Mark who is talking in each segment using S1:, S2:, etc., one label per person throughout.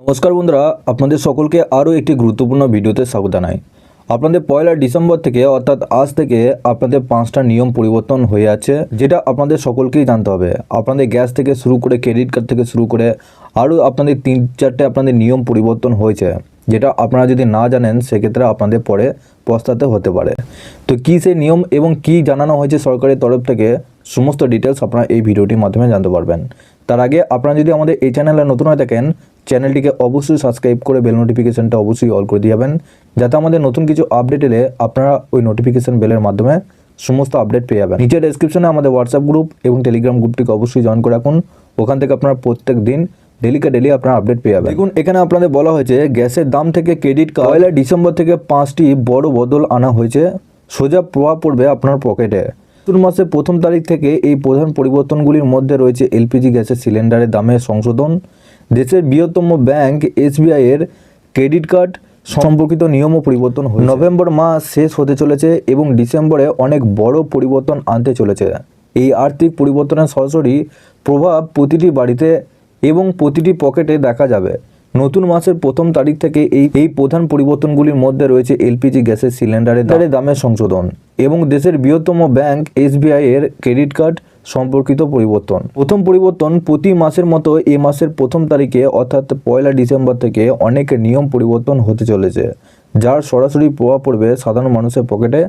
S1: নমস্কার বন্ধুরা, আপনাদের সকলকে আরও একটি গুরুত্বপূর্ণ ভিডিওতে স্বাগত জানাই। আপনাদের 1 ডিসেম্বর থেকে অর্থাৎ আজ থেকে আপনাদের 5টা নিয়ম পরিবর্তন হয়ে আছে, যেটা আপনাদের সকলকেই জানতে হবে। আপনাদের গ্যাস থেকে শুরু করে ক্রেডিট কার্ড থেকে শুরু করে আরও আপনাদের 3-4টে আপনাদের নিয়ম পরিবর্তন হয়েছে, যেটা আপনারা যদি না জানেন সেক্ষেত্রে আপনাদের পরে পস্তাতে হতে পারে। তো কী সেই নিয়ম এবং কী জানানো হয়েছে সরকারের তরফ থেকে, সমস্ত ডিটেলস আপনারা এই ভিডিওটির মাধ্যমে জানতে পারবেন। তার আগে আপনারা যদি আমাদের এই চ্যানেলে নতুন হয়ে থাকেন, চ্যানেলটিকে অবশ্যই সাবস্ক্রাইব করে বেল নোটিফিকেশনটা অবশ্যই অল করে দিয়ে যাবেন, যাতে আমাদের নতুন কিছু আপডেট এলে আপনারা ওই নোটিফিকেশন বেলের মাধ্যমে সমস্ত আপডেট পেয়ে যাবেন। নিচে ডেসক্রিপশনে আমাদের হোয়াটসঅ্যাপ গ্রুপ এবং টেলিগ্রাম গ্রুপটিকে অবশ্যই জয়েন করে রাখুন। ওখান থেকে আপনারা প্রত্যেক দিন ডেলি আপনারা আপডেট পেয়ে যাবেন। দেখুন, এখানে আপনাদের বলা হয়েছে গ্যাসের দাম থেকে ক্রেডিট কার্ড 1 ডিসেম্বর থেকে 5টি বড় বদল আনা হয়েছে, সোজা প্রভাব পড়বে আপনার পকেটে। জুন মাসের 1 তারিখ থেকে এই প্রধান পরিবর্তনগুলির মধ্যে রয়েছে এলপিজি গ্যাসের সিলিন্ডারের দামের সংশোধন, দেশের বৃহত্তম ব্যাংক এসবিআই এর ক্রেডিট কার্ড সম্পর্কিত নিয়মও পরিবর্তন হয়েছে। নভেম্বর মাস শেষ হতে চলেছে এবং ডিসেম্বরে অনেক বড় পরিবর্তন আনতে চলেছে। এই আর্থিক পরিবর্তনের সরাসরি প্রভাব প্রতিটি বাড়িতে এবং প্রতিটি পকেটে দেখা যাবে। নতুন মাসের 1 তারিখ থেকে এই প্রধান পরিবর্তনগুলির মধ্যে রয়েছে এলপিজি গ্যাসের সিলিন্ডারের দামের সংশোধন এবং দেশের বৃহত্তম ব্যাংক এসবিআই এর ক্রেডিট কার্ড সম্পর্কিত পরিবর্তন। প্রথম পরিবর্তন, প্রতি মাসের মতো এই মাসের 1 তারিখে অর্থাৎ 1 ডিসেম্বর থেকে অনেক নিয়ম পরিবর্তন হতে চলেছে, যার সরাসরি প্রভাব পড়বে সাধারণ মানুষের পকেটে।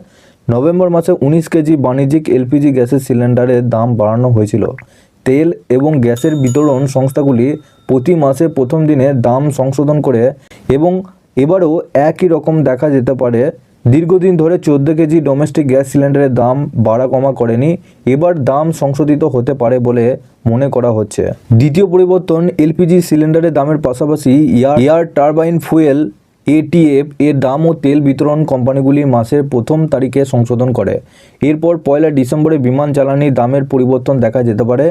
S1: নভেম্বর মাসে 19 কেজি বাণিজ্যিক এলপিজি গ্যাসের সিলিন্ডারের দাম বাড়ানো হয়েছিল। তেল এবং গ্যাসের বিতরণ সংস্থাগুলি প্রতি মাসে প্রথম দিনে দাম সংশোধন করে এবং এবারও একই রকম দেখা যেতে পারে। দীর্ঘদিন ধরে 14 কেজি ডোমেস্টিক গ্যাস সিলিন্ডারের দাম বাড়া কমা করেনি, এবার দাম সংশোধিত হতে পারে বলে মনে করা হচ্ছে। দ্বিতীয় পরিবর্তন, এলপিজি সিলিন্ডারের দামের পাশাপাশি এয়ার টারবাইন ফুয়েল এটিএফ এর দাম ও তেল বিতরণ কোম্পানিগুলি মাসের 1 তারিখে সংশোধন করে। এরপর 1 ডিসেম্বরে বিমান জ্বালানির দামের পরিবর্তন দেখা যেতে পারে।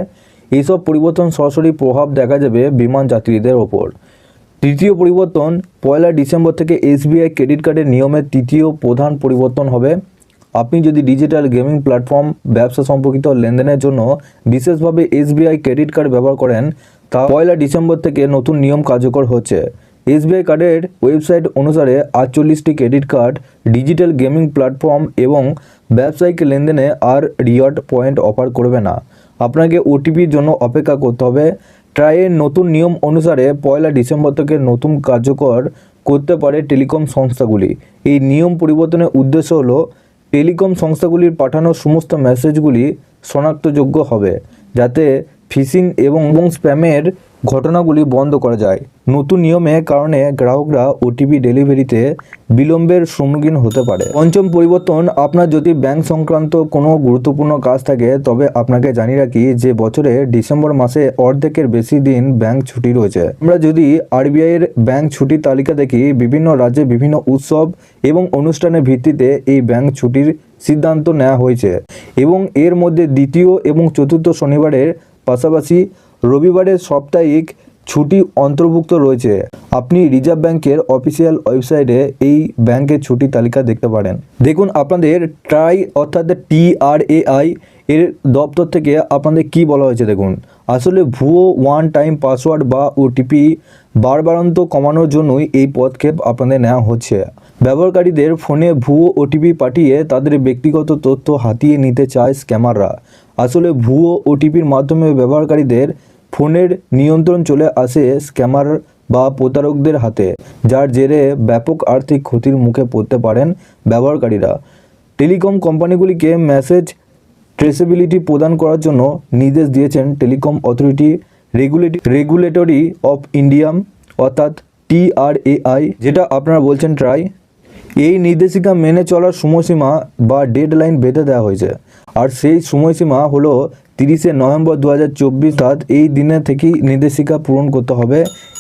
S1: এইসব পরিবর্তন সরাসরি প্রভাব দেখা যাবে বিমান যাত্রীদের ওপর। তৃতীয় পরিবর্তন, 1 ডিসেম্বর থেকে এসবিআই ক্রেডিট কার্ডের নিয়মের তৃতীয় প্রধান পরিবর্তন হবে। আপনি যদি ডিজিটাল গেমিং প্ল্যাটফর্ম ব্যবসা সম্পর্কিত লেনদেনের জন্য বিশেষভাবে এসবিআই ক্রেডিট কার্ড ব্যবহার করেন, তা 1 ডিসেম্বর থেকে নতুন নিয়ম কার্যকর হচ্ছে। এসবিআই কার্ডের ওয়েবসাইট অনুসারে 48টি credit card digital gaming platform এবং ব্যবসায়িক লেনদেনে আর রিওয়ার্ড পয়েন্ট অফার করবে না। আপনাকে ওটিপির জন্য অপেক্ষা করতে হবে। ট্রাইয়ের নতুন নিয়ম অনুসারে 1 ডিসেম্বর থেকে নতুন কার্যকর করতে পারে টেলিকম সংস্থাগুলি। এই নিয়ম পরিবর্তনের উদ্দেশ্য হলো টেলিকম সংস্থাগুলির পাঠানো সমস্ত মেসেজগুলি শনাক্তযোগ্য হবে, যাতে ফিশিং এবং স্প্যামের ঘটনাগুলি বন্ধ করা যায়। নতুন নিয়মের কারণে গ্রাহকরা ওটিপি ডেলিভারিতে বিলম্বের সম্মুখীন হতে পারে। পঞ্চম পরিবর্তন, আপনার যদি ব্যাংক সংক্রান্ত কোনো গুরুত্বপূর্ণ কাজ থাকে তবে আপনাকে জানিয়ে রাখি যে বছরে ডিসেম্বর মাসে অর্ধেকের বেশি দিন ব্যাংক ছুটি রয়েছে। আমরা যদি আরবিআই এর ব্যাংক ছুটির তালিকা দেখি, বিভিন্ন রাজ্যে বিভিন্ন উৎসব এবং অনুষ্ঠানের ভিত্তিতে এই ব্যাংক ছুটির সিদ্ধান্ত নেওয়া হয়েছে এবং এর মধ্যে দ্বিতীয় এবং চতুর্থ শনিবারের পাশাপাশি রবিবারের সাপ্তাহিক ছুটি অন্তর্ভুক্ত রয়েছে। আপনি রিজার্ভ ব্যাংকের অফিসিয়াল ওয়েবসাইটে এই ব্যাংকের ছুটি তালিকা দেখতে পারেন। দেখুন, আপনাদের ট্রাই অর্থাৎ TRAI এর দপ্তর থেকে আপনাদের কি বলা হয়েছে দেখুন। আসলে ভুয়ো ওয়ান টাইম পাসওয়ার্ড বা ওটিপি বারবারন্ত কমানোর জন্যই এই পদক্ষেপ আপনাদের নেওয়া হচ্ছে। ব্যবহারকারীদের ফোনে ভুয়ো ওটিপি পাঠিয়ে তাদের ব্যক্তিগত তথ্য হাতিয়ে নিতে চায় স্ক্যামাররা। আসলে ভুয়ো ওটিপির মাধ্যমে ব্যবহারকারীদের ফোনের নিয়ন্ত্রণ চলে আসে স্ক্যামার বা প্রতারকদের হাতে, যার জেরে ব্যাপক আর্থিক ক্ষতির মুখে পড়তে পারেন ব্যবহারকারীরা। টেলিকম কোম্পানিগুলিকে মেসেজ ট্রেসেবিলিটি প্রদান করার জন্য নির্দেশ দিয়েছেন telecom authority regulatory of India অর্থাৎ TRAI, যেটা আপনারা বলছেন ট্রাই। এই নির্দেশিকা মেনে চলার সময়সীমা বা ডেডলাইন বেঁধে দেওয়া হয়েছে, আর সেই সময়সীমা হলো 30 নভেম্বর 2024। এই দিনে থেকেই নির্দেশিকা পূরণ করতে হবে।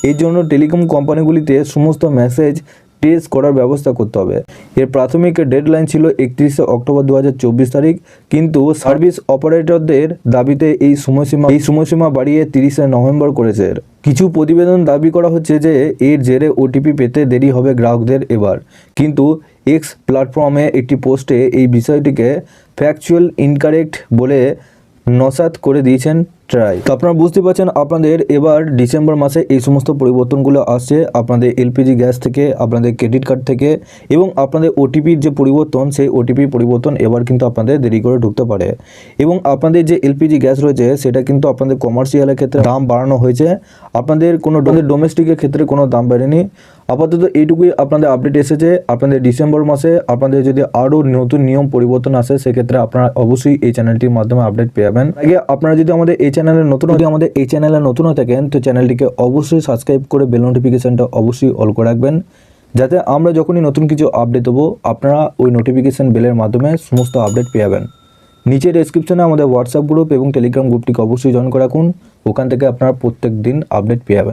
S1: এই জন্য টেলিকম কোম্পানিগুলিতে সমস্ত মেসেজ ট্রেস করার ব্যবস্থা করতে হবে। এর প্রাথমিক ডেডলাইন ছিল 31 অক্টোবর 2024 তারিখ, কিন্তু সার্ভিস অপারেটরদের দাবিতে এই সময়সীমা বাড়িয়ে 30 নভেম্বর করেছে। কিছু প্রতিবেদন দাবি করা হচ্ছে যে এর জেরে ওটিপি পেতে দেরি হবে গ্রাহকদের এবার, কিন্তু এক্স প্ল্যাটফর্মে একটি পোস্টে এই বিষয়টিকে ফ্যাকচুয়াল ইনকারেক্ট বলে নসাৎ করে দিয়েছেন ট্রাই। তো আপনারা বুঝতে পারছেন আপনাদের এবার ডিসেম্বর মাসে এই সমস্ত পরিবর্তনগুলো আসছে আপনাদের এলপিজি গ্যাস থেকে, আপনাদের ক্রেডিট কার্ড থেকে, এবং আপনাদের ওটিপির যে পরিবর্তন সেই ওটিপি পরিবর্তন এবার কিন্তু আপনাদের দেরি করে ঢুকতে পারে। এবং আপনাদের যে এলপিজি গ্যাস রয়েছে সেটা কিন্তু আপনাদের কমার্শিয়ালের ক্ষেত্রে দাম বাড়ানো হয়েছে, আপনাদের কোনো ডোমেস্টিকের ক্ষেত্রে কোনো দাম বাড়েনি। আপাতত এইটুকুই আপনাদের আপডেট এসেছে। আপনাদের ডিসেম্বর মাসে আপনাদের যদি আরও নতুন নিয়ম পরিবর্তন আসে সেক্ষেত্রে আপনারা অবশ্যই এই চ্যানেলটির মাধ্যমে আপডেট পেয়ে যাবেন। আগে আপনারা যদি আমাদের এই চ্যানেলে নতুন হয়ে থাকেন তো চ্যানেলটিকে অবশ্যই সাবস্ক্রাইব করে বেল নোটিফিকেশনটা অবশ্যই অল করে রাখবেন, যাতে আমরা যখনই নতুন কিছু আপডেট দেবো আপনারা ওই নোটিফিকেশন বেলের মাধ্যমে সমস্ত আপডেট পেয়ে যাবেন। নিচে ডেসক্রিপশনে আমাদের হোয়াটসঅ্যাপ গ্রুপ এবং টেলিগ্রাম গ্রুপটিকে অবশ্যই জয়েন করে রাখুন, ওখান থেকে আপনারা প্রত্যেক দিন আপডেট পেয়ে যাবেন।